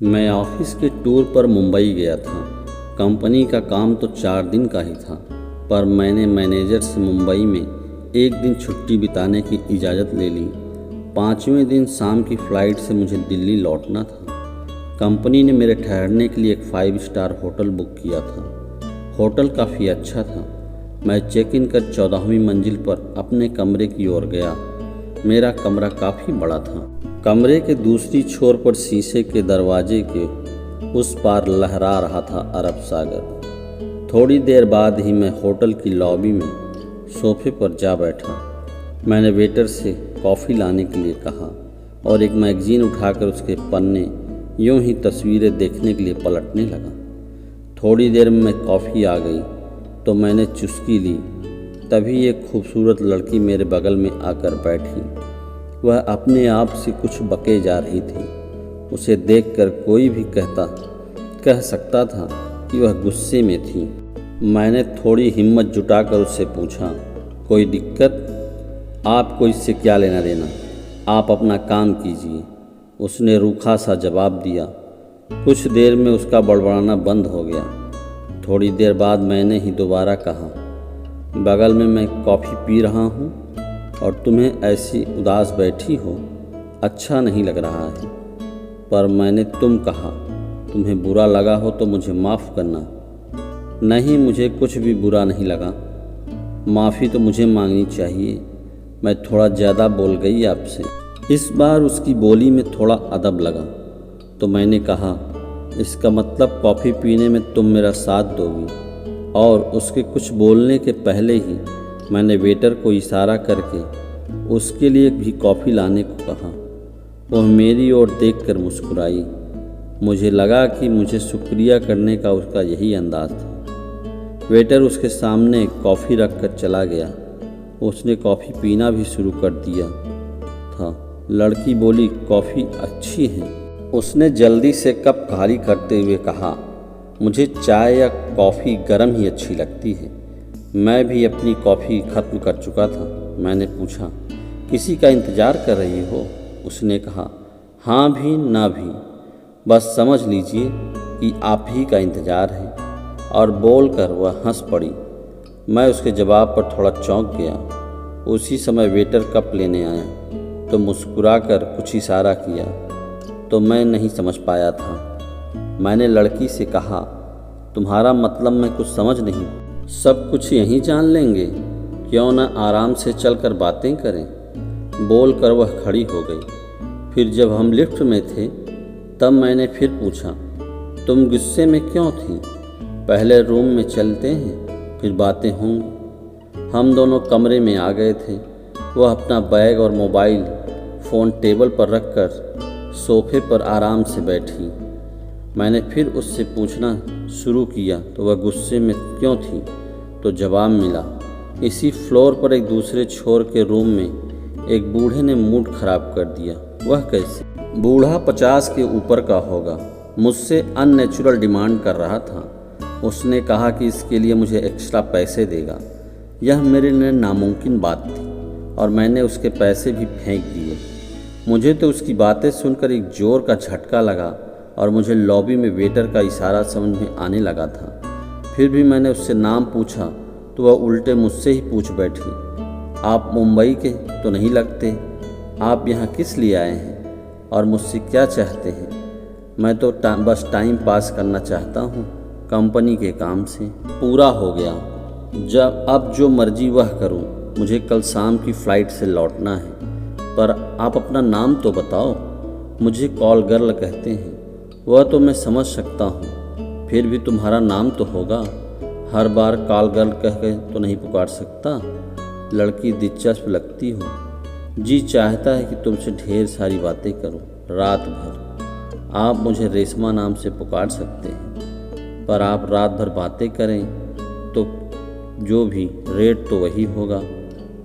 मैं ऑफिस के टूर पर मुंबई गया था। कंपनी का काम तो 4 दिन का ही था, पर मैंने मैनेजर से मुंबई में एक दिन छुट्टी बिताने की इजाज़त ले ली। 5वें दिन शाम की फ़्लाइट से मुझे दिल्ली लौटना था। कंपनी ने मेरे ठहरने के लिए एक 5 स्टार होटल बुक किया था। होटल काफ़ी अच्छा था। मैं चेक इन कर 14वीं मंजिल पर अपने कमरे की ओर गया। मेरा कमरा काफ़ी बड़ा था। कमरे के दूसरी छोर पर शीशे के दरवाजे के उस पार लहरा रहा था अरब सागर। थोड़ी देर बाद ही मैं होटल की लॉबी में सोफे पर जा बैठा। मैंने वेटर से कॉफ़ी लाने के लिए कहा और एक मैगज़ीन उठाकर उसके पन्ने यूं ही तस्वीरें देखने के लिए पलटने लगा। थोड़ी देर में कॉफ़ी आ गई तो मैंने चुस्की ली। तभी एक खूबसूरत लड़की मेरे बगल में आकर बैठी। वह अपने आप से कुछ बके जा रही थी। उसे देखकर कोई भी कह सकता था कि वह गुस्से में थी। मैंने थोड़ी हिम्मत जुटाकर उससे पूछा, कोई दिक्कत? आपको इससे क्या लेना देना? आप अपना काम कीजिए। उसने रूखा सा जवाब दिया। कुछ देर में उसका बड़बड़ाना बंद हो गया। थोड़ी देर बाद मैंने ही दोबारा कहा, बगल में मैं कॉफ़ी पी रहा हूँ और तुम्हें ऐसी उदास बैठी हो, अच्छा नहीं लग रहा है। पर मैंने तुम कहा, तुम्हें बुरा लगा हो तो मुझे माफ़ करना। नहीं, मुझे कुछ भी बुरा नहीं लगा। माफ़ी तो मुझे मांगनी चाहिए। मैं थोड़ा ज़्यादा बोल गई आपसे। इस बार उसकी बोली में थोड़ा अदब लगा तो मैंने कहा, इसका मतलब कॉफ़ी पीने में तुम मेरा साथ दोगी? और उसके कुछ बोलने के पहले ही मैंने वेटर को इशारा करके उसके लिए भी कॉफ़ी लाने को कहा। वह मेरी ओर देखकर मुस्कुराई। मुझे लगा कि मुझे शुक्रिया करने का उसका यही अंदाज़ था। वेटर उसके सामने कॉफ़ी रख कर चला गया। उसने कॉफ़ी पीना भी शुरू कर दिया था। लड़की बोली, कॉफ़ी अच्छी है। उसने जल्दी से कप खाली करते हुए कहा, मुझे चाय या कॉफ़ी गर्म ही अच्छी लगती है। मैं भी अपनी कॉफ़ी ख़त्म कर चुका था। मैंने पूछा, किसी का इंतज़ार कर रही हो? उसने कहा, हाँ भी ना भी, बस समझ लीजिए कि आप ही का इंतज़ार है। और बोलकर वह हंस पड़ी। मैं उसके जवाब पर थोड़ा चौंक गया। उसी समय वेटर कप लेने आया तो मुस्कुराकर कुछ इशारा किया तो मैं नहीं समझ पाया था। मैंने लड़की से कहा, तुम्हारा मतलब मैं कुछ समझ नहीं। सब कुछ यहीं जान लेंगे? क्यों न आराम से चलकर बातें करें? बोलकर वह खड़ी हो गई। फिर जब हम लिफ्ट में थे तब मैंने फिर पूछा, तुम गुस्से में क्यों थी? पहले रूम में चलते हैं, फिर बातें होंगी। हम दोनों कमरे में आ गए थे। वह अपना बैग और मोबाइल फ़ोन टेबल पर रखकर सोफे पर आराम से बैठी। मैंने फिर उससे पूछना शुरू किया तो वह गुस्से में क्यों थी, तो जवाब मिला, इसी फ्लोर पर एक दूसरे छोर के रूम में एक बूढ़े ने मूड खराब कर दिया। वह कैसे? बूढ़ा 50 के ऊपर का होगा। मुझसे अननेचुरल डिमांड कर रहा था। उसने कहा कि इसके लिए मुझे एक्स्ट्रा पैसे देगा। यह मेरे लिए नामुमकिन बात थी और मैंने उसके पैसे भी फेंक दिए। मुझे तो उसकी बातें सुनकर एक ज़ोर का झटका लगा और मुझे लॉबी में वेटर का इशारा समझ में आने लगा था। फिर भी मैंने उससे नाम पूछा तो वह उल्टे मुझसे ही पूछ बैठी, आप मुंबई के तो नहीं लगते? आप यहाँ किस लिए आए हैं और मुझसे क्या चाहते हैं? मैं तो बस टाइम पास करना चाहता हूँ। कंपनी के काम से पूरा हो गया। अब जो मर्जी वह करूँ। मुझे कल शाम की फ़्लाइट से लौटना है। पर आप अपना नाम तो बताओ। मुझे कॉल गर्ल कहते हैं। वह तो मैं समझ सकता हूँ, फिर भी तुम्हारा नाम तो होगा। हर बार कॉल गर्ल कह के तो नहीं पुकार सकता। लड़की दिलचस्प लगती हो। जी चाहता है कि तुमसे ढेर सारी बातें करूं रात भर। आप मुझे रेशमा नाम से पुकार सकते हैं, पर आप रात भर बातें करें तो जो भी रेट तो वही होगा।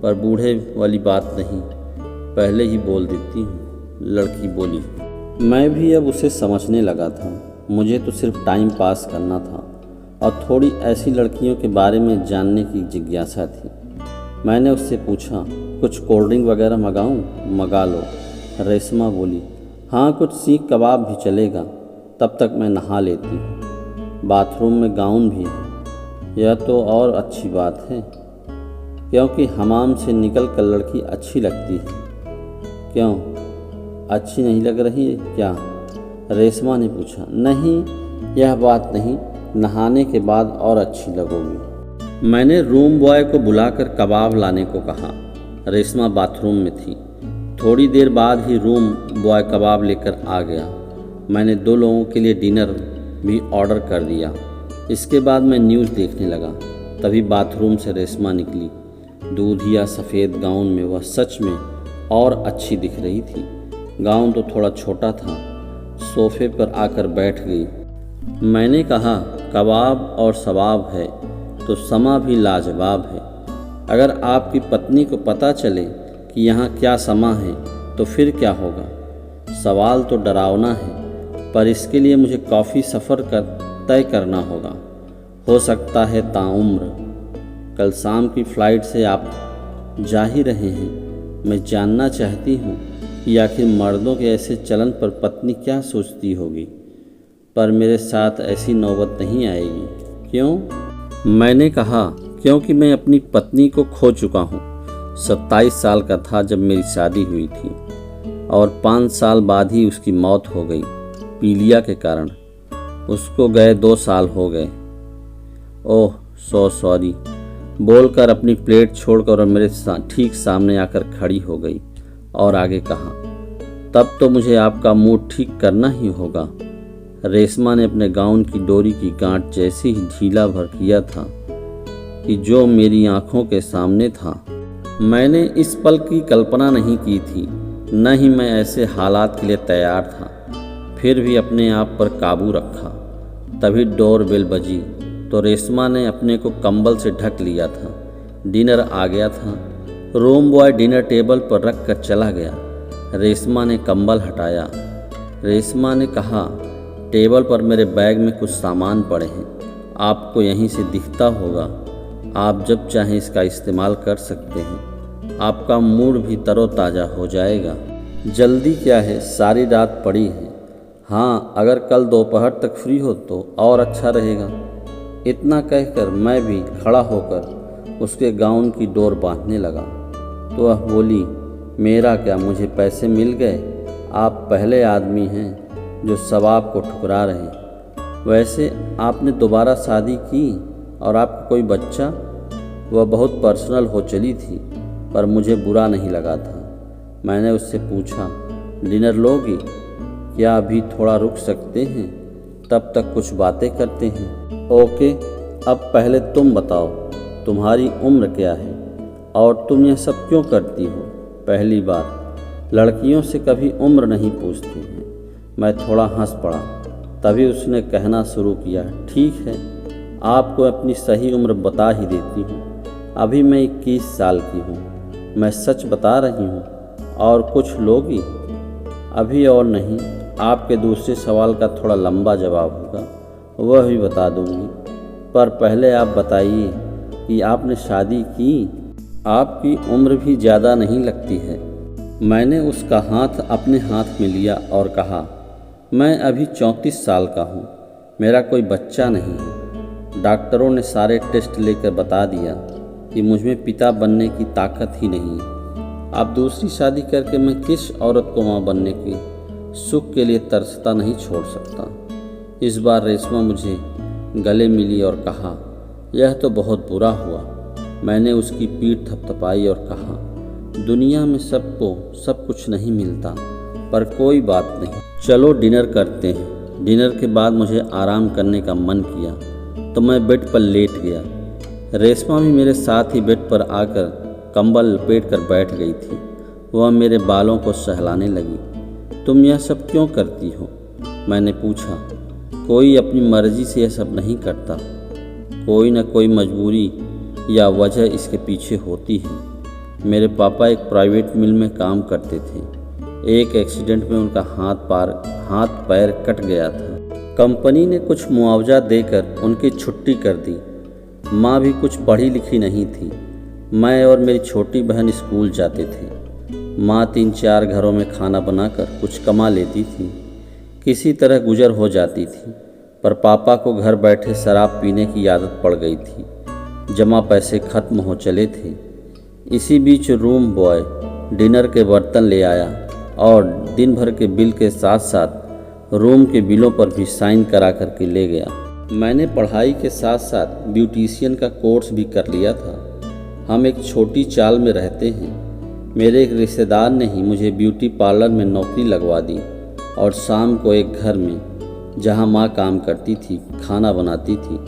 पर बूढ़े वाली बात नहीं, पहले ही बोल देती हूँ। लड़की बोली। मैं भी अब उसे समझने लगा था। मुझे तो सिर्फ टाइम पास करना था और थोड़ी ऐसी लड़कियों के बारे में जानने की जिज्ञासा थी। मैंने उससे पूछा, कुछ कोल्ड ड्रिंक वगैरह मंगाऊँ? मंगा लो। रेशमा बोली, हाँ कुछ सीख कबाब भी चलेगा। तब तक मैं नहा लेती हूँ। बाथरूम में गाउन भी है। यह तो और अच्छी बात है, क्योंकि हमाम से निकल कर लड़की अच्छी लगती है। क्यों, अच्छी नहीं लग रही है क्या? रेशमा ने पूछा। नहीं, यह बात नहीं, नहाने के बाद और अच्छी लगोगी। मैंने रूम बॉय को बुलाकर कबाब लाने को कहा। रेशमा बाथरूम में थी। थोड़ी देर बाद ही रूम बॉय कबाब लेकर आ गया। मैंने 2 लोगों के लिए डिनर भी ऑर्डर कर दिया। इसके बाद मैं न्यूज़ देखने लगा। तभी बाथरूम से रेशमा निकली। दूधिया सफ़ेद गाउन में वह सच में और अच्छी दिख रही थी। गाउन तो थोड़ा छोटा था। सोफे पर आकर बैठ गई। मैंने कहा, कबाब और सवाब है तो समा भी लाजवाब है। अगर आपकी पत्नी को पता चले कि यहाँ क्या समा है तो फिर क्या होगा? सवाल तो डरावना है, पर इसके लिए मुझे काफ़ी सफ़र तय करना होगा। हो सकता है ताउम्र। कल शाम की फ़्लाइट से आप जा ही रहे हैं। मैं जानना चाहती हूँ कि आखिर मर्दों के ऐसे चलन पर पत्नी क्या सोचती होगी, पर मेरे साथ ऐसी नौबत नहीं आएगी। क्यों? मैंने कहा, क्योंकि मैं अपनी पत्नी को खो चुका हूँ। 27 साल का था जब मेरी शादी हुई थी और 5 साल बाद ही उसकी मौत हो गई, पीलिया के कारण। उसको गए 2 साल हो गए। ओह सो सॉरी, बोलकर अपनी प्लेट छोड़कर मेरे ठीक सामने आकर खड़ी हो गई और आगे कहा, तब तो मुझे आपका मूड ठीक करना ही होगा। रेशमा ने अपने गाउन की डोरी की गांठ जैसे ही ढीला भर किया था कि जो मेरी आंखों के सामने था। मैंने इस पल की कल्पना नहीं की थी, न ही मैं ऐसे हालात के लिए तैयार था। फिर भी अपने आप पर काबू रखा। तभी डोर बेल बजी तो रेशमा ने अपने को कंबल से ढक लिया था। डिनर आ गया था। रूम बॉय डिनर टेबल पर रख कर चला गया। रेशमा ने कंबल हटाया। रेशमा ने कहा, टेबल पर मेरे बैग में कुछ सामान पड़े हैं, आपको यहीं से दिखता होगा। आप जब चाहें इसका इस्तेमाल कर सकते हैं। आपका मूड भी तरोताज़ा हो जाएगा। जल्दी क्या है, सारी रात पड़ी है। हाँ, अगर कल दोपहर तक फ्री हो तो और अच्छा रहेगा। इतना कहकर मैं भी खड़ा होकर उसके गाउन की डोर बांधने लगा तो वह बोली, मेरा क्या, मुझे पैसे मिल गए। आप पहले आदमी हैं जो सवाब को ठुकरा रहे हैं। वैसे आपने दोबारा शादी की और आपका कोई बच्चा? वह बहुत पर्सनल हो चली थी, पर मुझे बुरा नहीं लगा था। मैंने उससे पूछा, डिनर लोगी क्या? अभी थोड़ा रुक सकते हैं, तब तक कुछ बातें करते हैं। ओके, अब पहले तुम बताओ, तुम्हारी उम्र क्या है और तुम यह सब क्यों करती हो? पहली बात, लड़कियों से कभी उम्र नहीं पूछती हैं। मैं थोड़ा हंस पड़ा। तभी उसने कहना शुरू किया, ठीक है, आपको अपनी सही उम्र बता ही देती हूँ। अभी मैं 21 साल की हूँ। मैं सच बता रही हूँ। और कुछ लोगी? अभी और नहीं। आपके दूसरे सवाल का थोड़ा लंबा जवाब होगा, वह भी बता दूंगी, पर पहले आप बताइए कि आपने शादी की? आपकी उम्र भी ज़्यादा नहीं लगती है। मैंने उसका हाथ अपने हाथ में लिया और कहा, मैं अभी 34 साल का हूँ। मेरा कोई बच्चा नहीं है। डॉक्टरों ने सारे टेस्ट लेकर बता दिया कि मुझमें पिता बनने की ताकत ही नहीं है। अब दूसरी शादी करके मैं किस औरत को माँ बनने की सुख के लिए तरसता नहीं छोड़ सकता। इस बार रेशमा मुझे गले मिली और कहा, यह तो बहुत बुरा हुआ। मैंने उसकी पीठ थपथपाई और कहा, दुनिया में सबको सब कुछ नहीं मिलता, पर कोई बात नहीं, चलो डिनर करते हैं। डिनर के बाद मुझे आराम करने का मन किया तो मैं बेड पर लेट गया। रेशमा भी मेरे साथ ही बेड पर आकर कंबल लपेट कर बैठ गई थी। वह मेरे बालों को सहलाने लगी। तुम यह सब क्यों करती हो? मैंने पूछा। कोई अपनी मर्जी से यह सब नहीं करता। कोई न कोई मजबूरी या वजह इसके पीछे होती है। मेरे पापा एक प्राइवेट मिल में काम करते थे। एक एक्सीडेंट में उनका हाथ पैर कट गया था। कंपनी ने कुछ मुआवजा देकर उनकी छुट्टी कर दी। माँ भी कुछ पढ़ी लिखी नहीं थी। मैं और मेरी छोटी बहन स्कूल जाते थे। माँ 3-4 घरों में खाना बनाकर कुछ कमा लेती थी। किसी तरह गुजर हो जाती थी, पर पापा को घर बैठे शराब पीने की आदत पड़ गई थी। जमा पैसे खत्म हो चले थे। इसी बीच रूम बॉय डिनर के बर्तन ले आया और दिन भर के बिल के साथ साथ रूम के बिलों पर भी साइन करा कर के ले गया। मैंने पढ़ाई के साथ साथ ब्यूटिशियन का कोर्स भी कर लिया था। हम एक छोटी चाल में रहते हैं। मेरे एक रिश्तेदार ने ही मुझे ब्यूटी पार्लर में नौकरी लगवा दी और शाम को एक घर में, जहां माँ काम करती थी, खाना बनाती थी।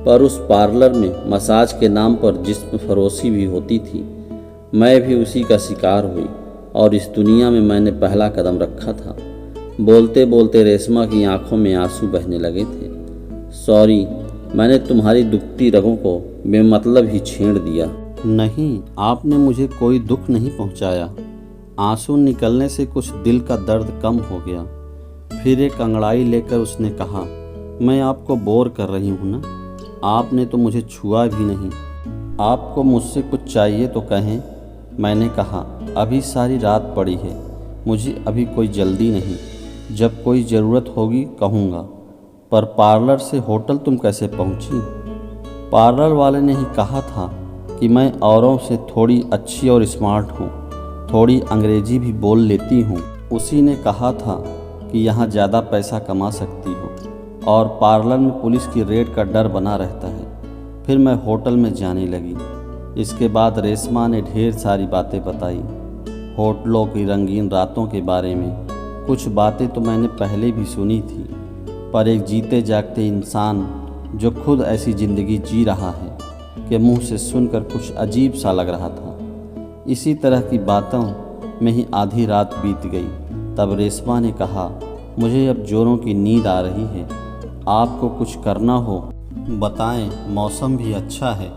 पर उस पार्लर में मसाज के नाम पर जिस्म फरोशी भी होती थी। मैं भी उसी का शिकार हुई और इस दुनिया में मैंने पहला कदम रखा था। बोलते बोलते रेशमा की आंखों में आंसू बहने लगे थे। सॉरी, मैंने तुम्हारी दुखती रगों को बेमतलब ही छेड़ दिया। नहीं, आपने मुझे कोई दुख नहीं पहुंचाया। आंसू निकलने से कुछ दिल का दर्द कम हो गया। फिर एक अंगड़ाई लेकर उसने कहा, मैं आपको बोर कर रही हूँ ना? आपने तो मुझे छुआ भी नहीं। आपको मुझसे कुछ चाहिए तो कहें। मैंने कहा, अभी सारी रात पड़ी है, मुझे अभी कोई जल्दी नहीं, जब कोई ज़रूरत होगी कहूँगा। पर पार्लर से होटल तुम कैसे पहुँची? पार्लर वाले ने ही कहा था कि मैं औरों से थोड़ी अच्छी और स्मार्ट हूँ, थोड़ी अंग्रेजी भी बोल लेती हूँ। उसी ने कहा था कि यहाँ ज़्यादा पैसा कमा सकती हो और पार्लर में पुलिस की रेड का डर बना रहता है। फिर मैं होटल में जाने लगी। इसके बाद रेशमा ने ढेर सारी बातें बताई, होटलों की रंगीन रातों के बारे में। कुछ बातें तो मैंने पहले भी सुनी थी, पर एक जीते जागते इंसान जो खुद ऐसी ज़िंदगी जी रहा है कि मुंह से सुनकर कुछ अजीब सा लग रहा था। इसी तरह की बातों में ही आधी रात बीत गई। तब रेशमा ने कहा, मुझे अब जोरों की नींद आ रही है, आपको कुछ करना हो बताएं। मौसम भी अच्छा है,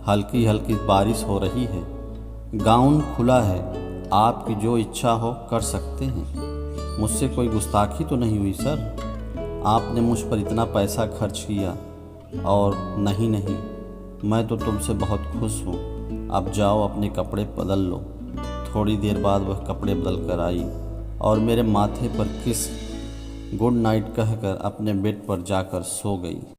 हल्की हल्की बारिश हो रही है, गाउन खुला है, आपकी जो इच्छा हो कर सकते हैं। मुझसे कोई गुस्ताखी तो नहीं हुई सर? आपने मुझ पर इतना पैसा खर्च किया और नहीं, मैं तो तुमसे बहुत खुश हूँ। अब जाओ अपने कपड़े बदल लो। थोड़ी देर बाद वह कपड़े बदल कर आई और मेरे माथे पर किस गुड नाइट कहकर अपने बेड पर जाकर सो गई।